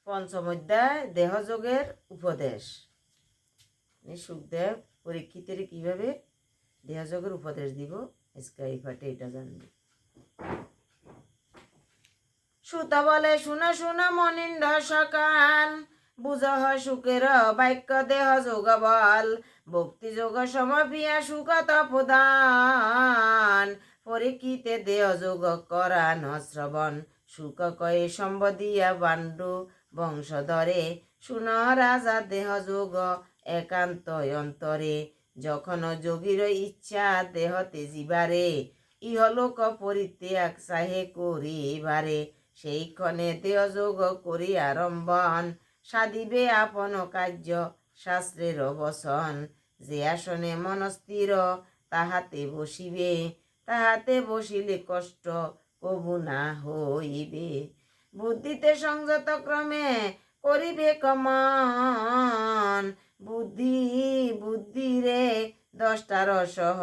পঞ্চম অধ্যায় দেহযোগের উপদেশ। সুখদেব পরীক্ষিতের কিভাবে দেহযোগের উপদেশ দিব আজকে এই পাঠে এটা জানবে। সুত বলে শুনা শুনা মনিন্দ সকান, বুঝ হয় সুখের বাক্য দেহ যোগ বল, ভক্তি যোগ সমপিয়া সুখ তপদান, পরীক্ষিতে দেহ যোগ করা ন শ্রবণ, সুখ কয়ে সম্বদিয়া বান্ডু বংশধরে, শুন রাজা দেহ যোগ একান্ত অন্তরে, যখন যোগীর ইচ্ছা দেহ তেজিবারে, ইহলোক পরিত্যাগ চাহে করিবারে, সেইক্ষণে দেহযোগ করি আরম্ভন, সাধিবে আপন কার্য শাস্ত্রের বচন, যে আসনে মনস্থির তাহাতে বসিবে, তাহাতে বসিলে কষ্ট কবু না হইবে, বুদ্ধিতে সংযত ক্রমে করিবে কমন, বুদ্ধিরে দশটার সহ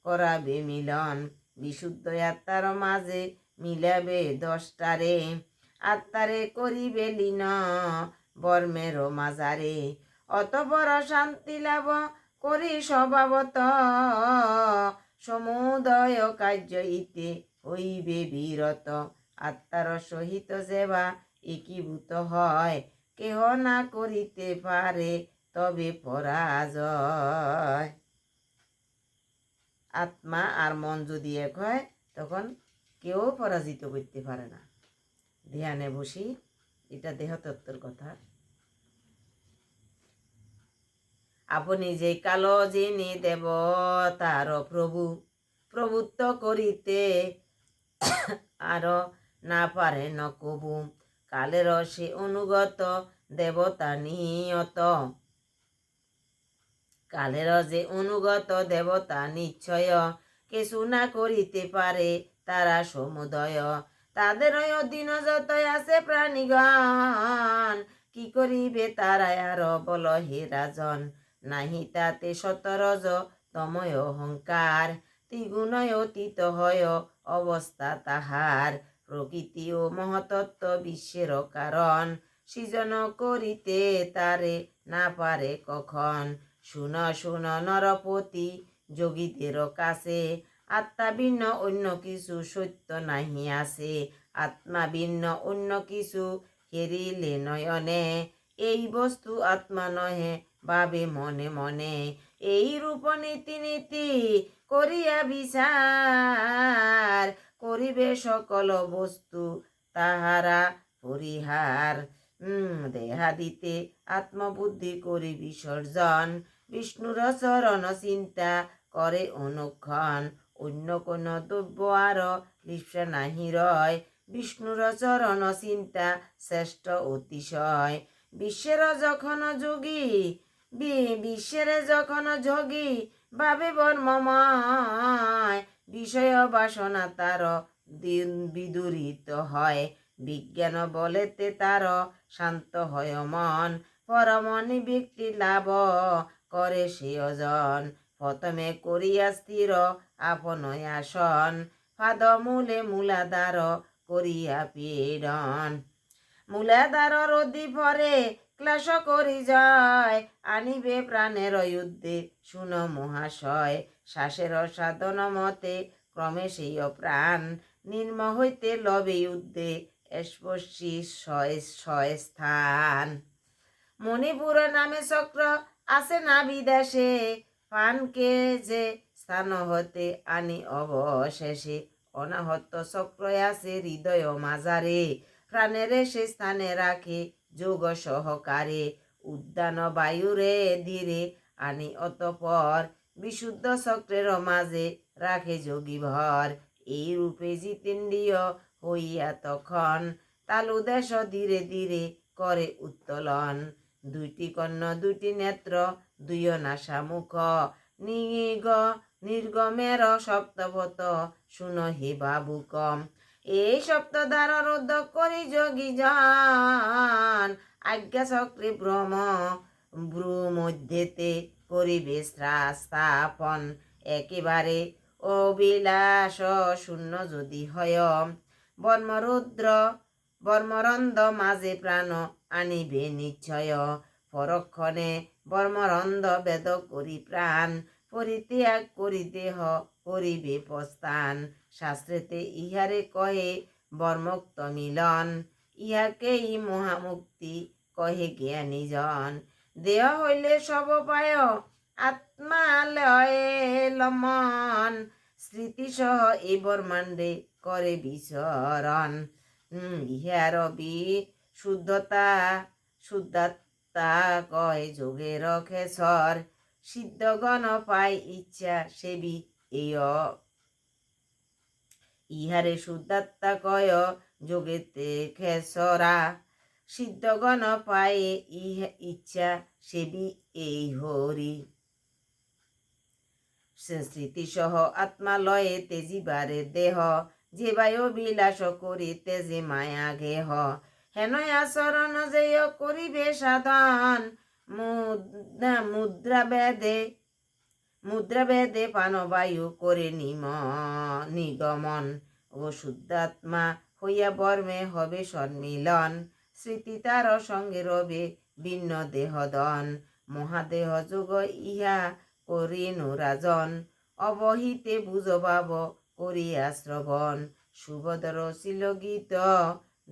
করাবে মিলন, বিশুদ্ধ আত্মার মাঝে মিলাবে দশটারে, আত্মারে করিবে লীন বর্মের মাজারে, অতপর শান্তি লাভ করি স্বভাবত, সমুদয় কার্য ইতে হইবে বিরত, আত্মার সহিত সেবা একীভূত হয়, কেহ না করিতে পারে তবে পরাজয়। আত্মা আর মন যদি এক হয় তখন কেউ পরাজিত করতে পারে না। ধ্যানে বসি, এটা দেহতত্ত্বের কথা। আপনি যে কালো যিনি দেব তার প্রভু, প্রভুত্ব করিতে আর না পারে ন কবু, কালের সে অনুগত দেবতা নিয়ত, কালের যে অনুগত দেবতা নিশ্চয়, কিছু না করিতে পারে তারা সমুদয়, তাদের অধীন যত আছে প্রাণীগণ, কি করিবে তারা আর বল হে রাজন, নাহি তাতে সতরজ তময় অহংকার, ত্রিগুণয় অতীত হয় অবস্থা তাহার, প্রকৃতি ও মহতত্ত্ব বিশ্বের কারণ, সৃজন করিতে তারে না পারে কখন, শুন শুন নরপতি যোগীদের কাছে, আত্মা ভিন্ন অন্য কিছু সত্য নাহি আছে, আত্মা ভিন্ন অন্য কিছু হেরিলে নয়নে, এই বস্তু আত্মা নহে ভাবে মনে মনে, এই রূপ নীতি নীতি করিয়া বিচার, করিবে সকল বস্তু তাহারা পরিহার, দেহাদিতে আত্মবুদ্ধি করি বিসর্জন, বিষ্ণুর চরণ চিন্তা করে অনুক্ষণ, অন্য কোন দ্রব্য আর লিপ্সা নাহি রয়, বিষ্ণুর চরণ চিন্তা শ্রেষ্ঠ অতিশয়, বিশ্বের যখন যোগী ভাবে বর্মময়, বিষয় বাসনা তার বিদূরিত হয়, বিজ্ঞান বলেতে তার শান্ত হয় মন, পরমনি ব্যক্তি লাভ করে সে অজন, প্রথমে করিয়া স্থির আপন আসন, পাদ মূলে মূলাধার করিয়া পীড়ন, মূলাধার রোদি পরে ক্লেশ করি যায়, আনিবে প্রাণের যুদ্ধে শুন মহাশয়, শ্বাসের সাধন মতে ক্রমে সেই প্রাণ, নির্ম হইতে লবে যুদ্ধে স্পর্শী স্থান, মণিপুর নামে চক্র আছে না বিদেশে, প্রাণকে যে স্থান হতে আনি অবশেষে, অনাহত চক্র আছে হৃদয় মাজারে, প্রাণের সে স্থানে রাখে যোগ সহকারে, উদ্যান বায়ুরে ধীরে আনি অতপর, বিশুদ্ধ চক্রের মাঝে রাখে যোগী ভর, এই রূপে জিতেন্দ্রিয় হইয়া তখন, তালু দেশ ধীরে ধীরে করে উত্তোলন, দুইটি কর্ণ দুইটি নেত্র দুই নাসা মুখ, নির্গমের সপ্তপথ শুন হে বাবুকম, এই সপ্ত দ্বারা রোধ করি যোগী জন, আজ্ঞা চক্রে ভ্রু মধ্যেতে করিবে স্থাপন, একেবারে অবিলাস শূন্য যদি হয়, বর্মরুদ্র বর্মরন্ধ মাঝে প্রাণ আনিবে নিশ্চয়, পরক্ষণে বর্মরন্ধ বেদ করি প্রাণ, পরিত্যাগ করি দেহ করিবে প্রস্থান। শাস্ত্রেতে ইহারে কহে বর্মোক্ত মিলন, ইহাকেই মহামুক্তি কহে জ্ঞানীজন। দেহ হইলে সব পায় আত্মা লয়ে লমন, স্মৃতিসহ এই ব্রহ্মাণ্ডে করে বিচরণ। ইহার শুদ্ধতা শুদ্ধাত্মা কয় যোগের খেসর, সিদ্ধগণ পায় ইচ্ছা সেবি এই ইহারে শুদ্ধাত্মা কয় যোগেতে খেসরা, সিদ্ধগণ পায় ইচ্ছা সেবি এই হরি। স্মৃতিসহ আত্মালয়ে তেজিবারে দেহ, যে বায়ু বিলাস করি তেজে মায়া গেহ। হেন আচরণ যেয় করিবে সাধন, মুদ্রা বেদে পানবায়ু করে নিগমন। ও শুদ্ধাত্মা হইয়া বর্মে হবে সন্মিলন, স্মৃতি তার সঙ্গে রবে ভিন্ন দেহদন। মহাদেহ যোগ ইহা করিনু রাজন, অবহিতে বুঝবাব করিয়া শ্রবণ। সুভদ্র ছিল গীত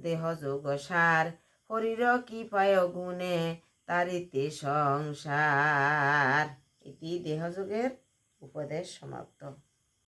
দেহ যোগ সার, হরির কি পায় গুণে তারিতে সংসার। এটি দেহযোগের উপদেশ সমাপ্ত।